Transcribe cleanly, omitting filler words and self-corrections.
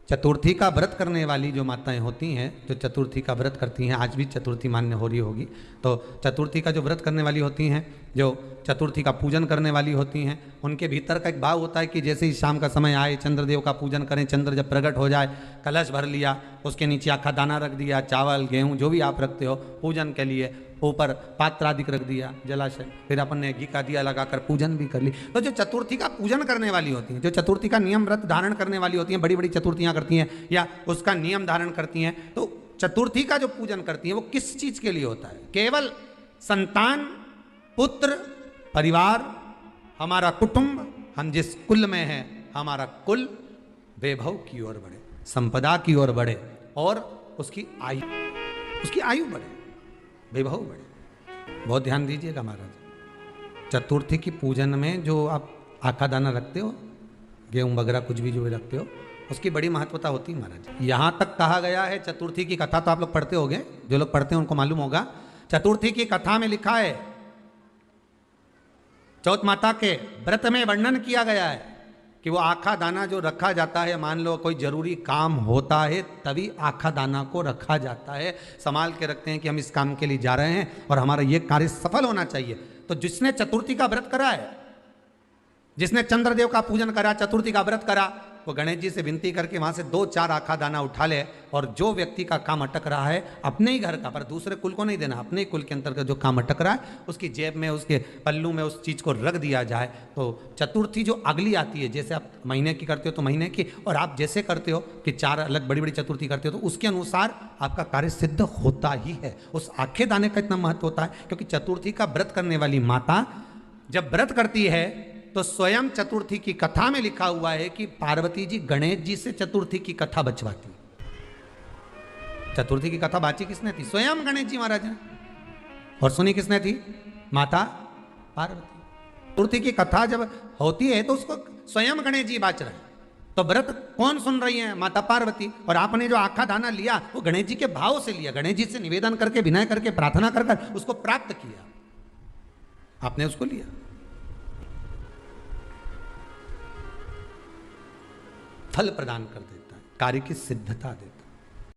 चतुर्थी का व्रत करने वाली जो माताएं होती हैं, जो चतुर्थी का व्रत करती हैं, आज भी चतुर्थी मान्य हो रही होगी, तो चतुर्थी का जो व्रत करने वाली होती हैं, जो चतुर्थी का पूजन करने वाली होती हैं, उनके भीतर का एक भाव होता है कि जैसे ही शाम का समय आए चंद्रदेव का पूजन करें, चंद्र जब प्रकट हो जाए, कलश भर लिया, उसके नीचे आखा दाना रख दिया, चावल गेहूँ जो भी आप रखते हो पूजन के लिए, ऊपर पात्र आदि रख दिया जलाशय, फिर अपन ने घी का दिया लगाकर पूजन भी कर ली। तो जो चतुर्थी का पूजन करने वाली होती हैं, जो चतुर्थी का नियम व्रत धारण करने वाली होती हैं, बड़ी बड़ी चतुर्थियां करती हैं या उसका नियम धारण करती हैं, तो चतुर्थी का जो पूजन करती हैं वो किस चीज के लिए होता है? केवल संतान, पुत्र, परिवार, हमारा कुटुंब, हम जिस कुल में हैं, हमारा कुल वैभव की ओर बढ़े, संपदा की ओर बढ़े और उसकी आयु बढ़े, वैभव बढ़े। बहुत ध्यान दीजिएगा महाराज, चतुर्थी की पूजन में जो आप आका दाना रखते हो, गेहूं वगैरह कुछ भी जो भी रखते हो, उसकी बड़ी महत्वता होती है महाराज। यहां तक कहा गया है, चतुर्थी की कथा तो आप लोग पढ़ते होंगे, जो लोग पढ़ते हैं उनको मालूम होगा, चतुर्थी की कथा में लिखा है, चौथ माता के व्रत में वर्णन किया गया है कि वो आखा दाना जो रखा जाता है, मान लो कोई जरूरी काम होता है तभी आखा दाना को रखा जाता है, संभाल के रखते हैं कि हम इस काम के लिए जा रहे हैं और हमारा ये कार्य सफल होना चाहिए। तो जिसने चतुर्थी का व्रत करा है, जिसने चंद्रदेव का पूजन करा, चतुर्थी का व्रत करा, वो गणेश जी से विनती करके वहां से 2-4 आखा दाना उठा ले, और जो व्यक्ति का काम अटक रहा है अपने ही घर का, पर दूसरे कुल को नहीं देना, अपने ही कुल के अंतर्गत जो काम अटक रहा है उसकी जेब में, उसके पल्लू में उस चीज को रख दिया जाए। तो चतुर्थी जो अगली आती है, जैसे आप महीने की करते हो तो महीने की, और आप जैसे करते हो कि 4 अलग बड़ी बड़ी चतुर्थी करते हो तो उसके अनुसार आपका कार्य सिद्ध होता ही है। उस आखे दाने का इतना महत्व होता है क्योंकि चतुर्थी का व्रत करने वाली माता जब व्रत करती है तो स्वयं चतुर्थी की कथा में लिखा हुआ है कि पार्वती जी गणेश जी से चतुर्थी की कथा बचवाती। चतुर्थी की कथा बाची किसने थी? स्वयं गणेश जी महाराज ने। और सुनी किसने थी? माता पार्वती। चतुर्थी की कथा जब होती है तो उसको स्वयं गणेश जी बाच रहे हैं, तो व्रत कौन सुन रही है? माता पार्वती। और आपने जो आखा दाना लिया वो गणेश जी के भाव से लिया, गणेश जी से निवेदन करके, विनय करके, प्रार्थना कर उसको प्राप्त किया, आपने उसको लिया। फल प्रदान कर देता है, कार्य की सिद्धता देता है।